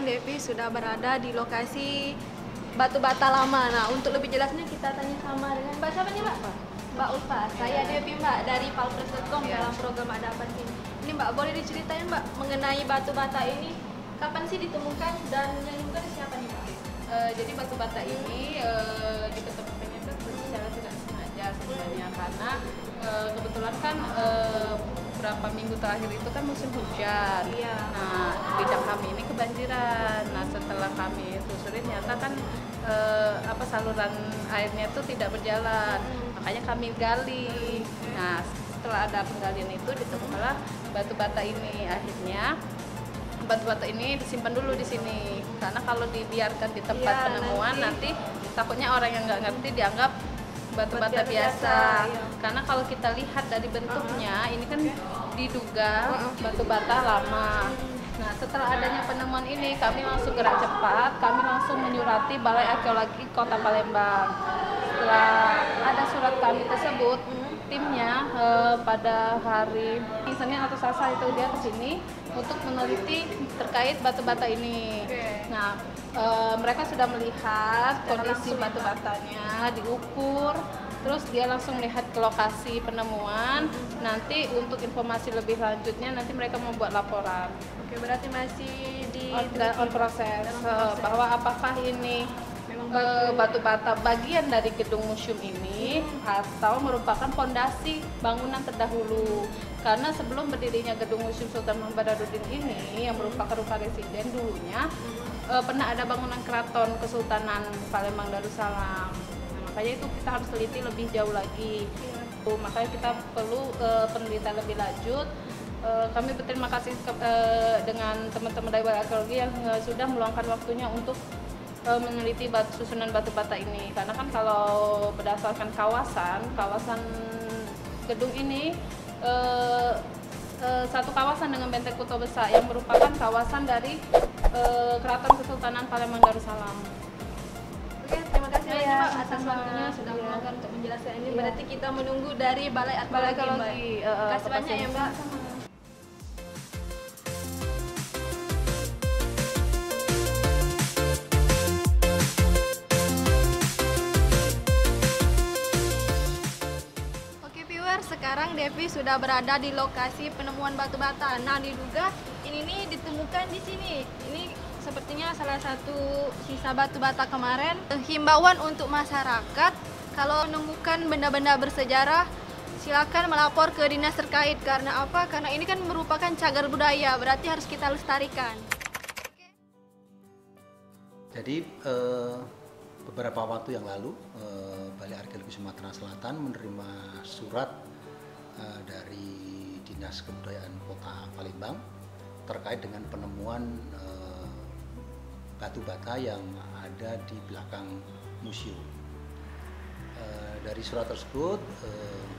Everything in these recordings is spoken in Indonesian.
Devi sudah berada di lokasi batu bata lama. Nah, untuk lebih jelasnya kita tanya sama dengan Mbak siapa nih, Mbak? Mbak Ulfa. Saya Devi, Mbak, dari palpres.com dalam program Ada Apa Sih. Ini Mbak, boleh diceritain Mbak mengenai batu bata ini kapan sih ditemukan dan yang ditemukan siapa nih, Mbak? Jadi batu bata ini diketemukannya itu secara tidak sengaja sebenarnya, karena kebetulan kan beberapa minggu terakhir itu kan musim hujan. Iya. Nah, bidang kami ini kebanjiran. Nah, setelah kami telusuri ternyata kan saluran airnya itu tidak berjalan. Makanya kami gali. Nah, setelah ada penggalian itu ditemukanlah batu bata ini. Akhirnya batu bata ini disimpan dulu di sini, karena kalau dibiarkan di tempat penemuan nanti takutnya orang yang nggak ngerti dianggap batu bata biasa. Karena kalau kita lihat dari bentuknya ini kan diduga batu bata lama. Nah, setelah adanya penemuan ini kami langsung gerak cepat, kami langsung menyurati Balai Arkeologi Kota Palembang. Setelah ada surat kami tersebut, timnya pada hari Senin atau Selasa itu dia ke sini untuk meneliti terkait batu bata ini. Nah, mereka sudah melihat kondisi batu batanya, diukur, terus dia langsung melihat ke lokasi penemuan. Nanti untuk informasi lebih lanjutnya nanti mereka membuat laporan. Oke, berarti masih on proses bahwa apakah ini batu bata bagian dari gedung museum ini atau merupakan fondasi bangunan terdahulu. Karena sebelum berdirinya gedung Museum Sultan Mahmud Badarudin ini yang merupakan rumah residen dulunya pernah ada bangunan keraton Kesultanan Palembang Darussalam. Nah, makanya itu kita harus teliti lebih jauh lagi. Makanya kita perlu penelitian lebih lanjut. Kami berterima kasih dengan teman-teman dari Balai Arkeologi yang sudah meluangkan waktunya untuk meneliti susunan batu bata ini. Karena kan kalau berdasarkan kawasan gedung ini satu kawasan dengan Benteng Kutub Besar yang merupakan kawasan dari Keraton Kesultanan Palembang Darussalam. Oke, terima kasih banyak Pak atas waktunya sudah meluangkan untuk menjelaskan ini. Berarti kita menunggu dari Balai Arkeologi. Terima kasih banyak ya Mbak. Sekarang Devi sudah berada di lokasi penemuan batu bata. Nah, diduga ini nih ditemukan di sini. Ini sepertinya salah satu sisa batu bata kemarin. Himbauan untuk masyarakat kalau menemukan benda-benda bersejarah silakan melapor ke dinas terkait. Karena apa? Karena ini kan merupakan cagar budaya, berarti harus kita lestarikan. Jadi beberapa waktu yang lalu Balai Arkeologi Sumatera Selatan menerima surat dari Dinas Kebudayaan Kota Palembang terkait dengan penemuan batu bata yang ada di belakang museum. Dari surat tersebut,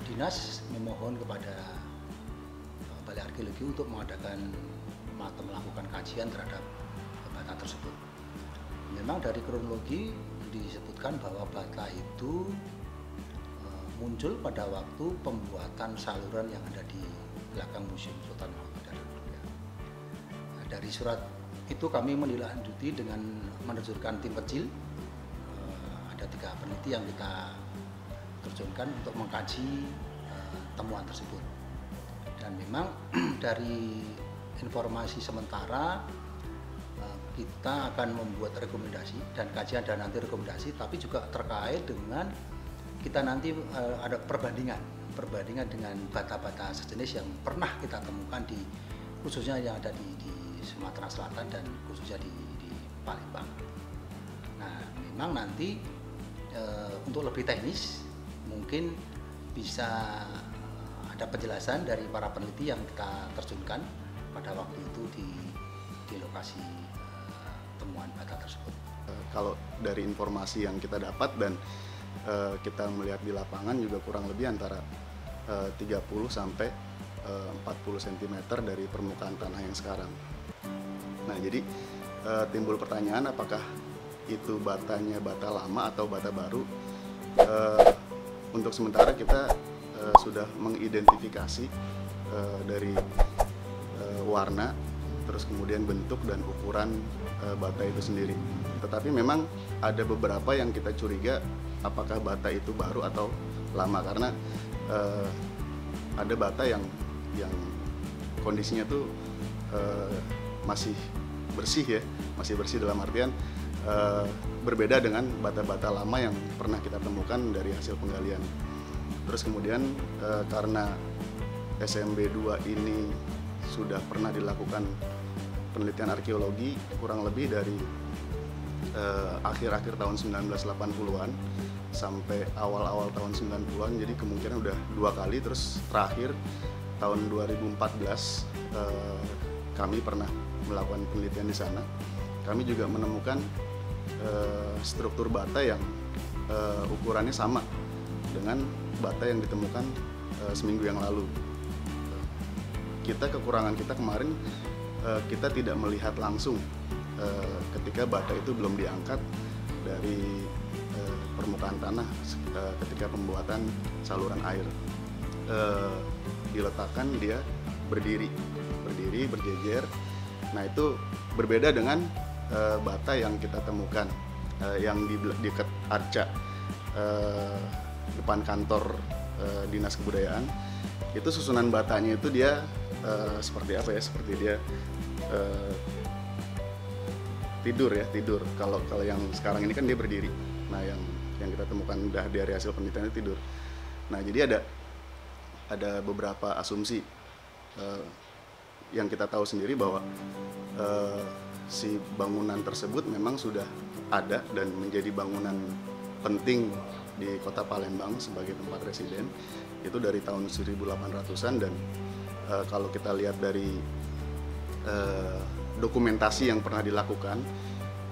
dinas memohon kepada Balai Arkeologi untuk mengadakan atau melakukan kajian terhadap bata tersebut. Memang dari kronologi disebutkan bahwa bata itu muncul pada waktu pembuatan saluran yang ada di belakang Museum Sultan Mahmud Badarudin. Nah, dari surat itu kami menindaklanjuti dengan menerjunkan tim kecil. Ada 3 peneliti yang kita terjunkan untuk mengkaji temuan tersebut. Dan memang dari informasi sementara kita akan membuat rekomendasi dan kajian dan nanti rekomendasi, tapi juga terkait dengan kita nanti ada perbandingan dengan bata-bata sejenis yang pernah kita temukan di khususnya yang ada di Sumatera Selatan dan khususnya di Palembang. Nah, memang nanti untuk lebih teknis mungkin bisa ada penjelasan dari para peneliti yang kita terjunkan pada waktu itu di lokasi temuan bata tersebut. Kalau dari informasi yang kita dapat dan kita melihat di lapangan juga kurang lebih antara 30 sampai 40 cm dari permukaan tanah yang sekarang. Nah, jadi timbul pertanyaan apakah itu batanya bata lama atau bata baru. Untuk sementara kita sudah mengidentifikasi dari warna terus kemudian bentuk dan ukuran bata itu sendiri. Tetapi memang ada beberapa yang kita curiga apakah bata itu baru atau lama, karena ada bata yang kondisinya tuh masih bersih ya, masih bersih dalam artian berbeda dengan bata-bata lama yang pernah kita temukan dari hasil penggalian. Terus kemudian karena SMB 2 ini sudah pernah dilakukan penelitian arkeologi kurang lebih dari akhir-akhir tahun 1980-an sampai awal-awal tahun 90-an, jadi kemungkinan udah 2 kali. Terus terakhir tahun 2014 kami pernah melakukan penelitian di sana. Kami juga menemukan struktur bata yang ukurannya sama dengan bata yang ditemukan seminggu yang lalu. Kekurangan kita kemarin, kita tidak melihat langsung ketika bata itu belum diangkat dari permukaan tanah ketika pembuatan saluran air. Diletakkan dia berdiri berjejer. Nah, itu berbeda dengan bata yang kita temukan yang di dekat arca depan kantor Dinas Kebudayaan. Itu susunan batanya itu dia seperti apa ya? Seperti dia tidur. Kalau yang sekarang ini kan dia berdiri. Nah, yang kita temukan udah dari hasil penelitiannya tidur. Nah, jadi ada beberapa asumsi yang kita tahu sendiri bahwa si bangunan tersebut memang sudah ada dan menjadi bangunan penting di kota Palembang sebagai tempat residen itu dari tahun 1800-an. Dan kalau kita lihat dari dokumentasi yang pernah dilakukan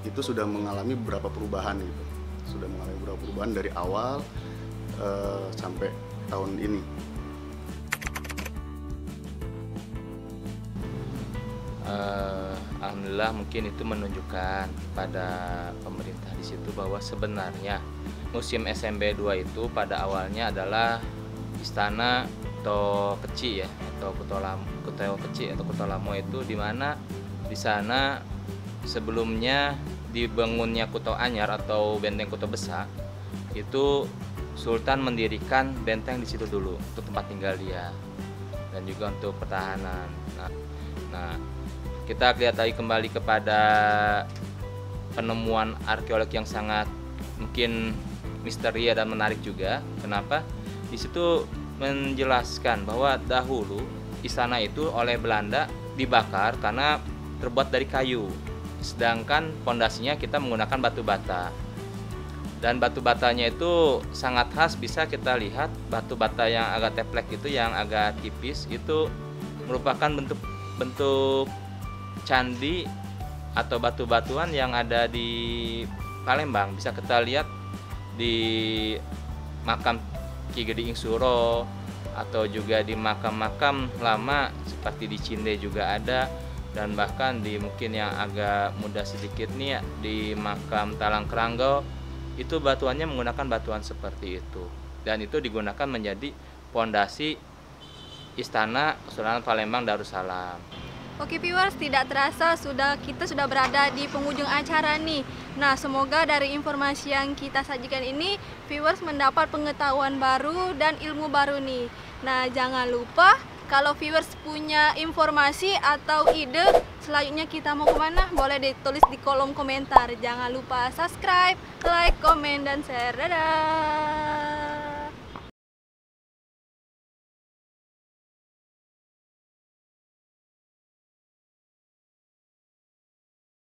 itu sudah mengalami beberapa perubahan gitu. Sudah mengalami beberapa perubahan dari awal sampai tahun ini. Alhamdulillah, mungkin itu menunjukkan pada pemerintah di situ bahwa sebenarnya Museum SMB 2 itu pada awalnya adalah istana Kuto Keci ya, atau Kuto Keci atau Kuto Lamo, itu di mana di sana sebelumnya dibangunnya Kuto Anyar atau benteng Kuto Besak, itu Sultan mendirikan benteng di situ dulu untuk tempat tinggal dia dan juga untuk pertahanan. Nah, kita lihat lagi kembali kepada penemuan arkeologi yang sangat mungkin misteri dan menarik juga. Kenapa? Di situ menjelaskan bahwa dahulu istana itu oleh Belanda dibakar karena terbuat dari kayu, sedangkan pondasinya kita menggunakan batu bata. Dan batu batanya itu sangat khas, bisa kita lihat batu bata yang agak teplek itu, yang agak tipis, itu merupakan bentuk candi atau batu-batuan yang ada di Palembang. Bisa kita lihat di makam Ki Gede Suro atau juga di makam-makam lama seperti di Cinde juga ada, dan bahkan di mungkin yang agak muda sedikit nih di makam Talang Keranggau itu batuannya menggunakan batuan seperti itu, dan itu digunakan menjadi pondasi Istana Kesultanan Palembang Darussalam. Oke viewers, tidak terasa kita sudah berada di penghujung acara nih. Nah, semoga dari informasi yang kita sajikan ini viewers mendapat pengetahuan baru dan ilmu baru nih. Nah, jangan lupa kalau viewers punya informasi atau ide selanjutnya kita mau kemana, boleh ditulis di kolom komentar. Jangan lupa subscribe, like, komen, dan share. Dadah!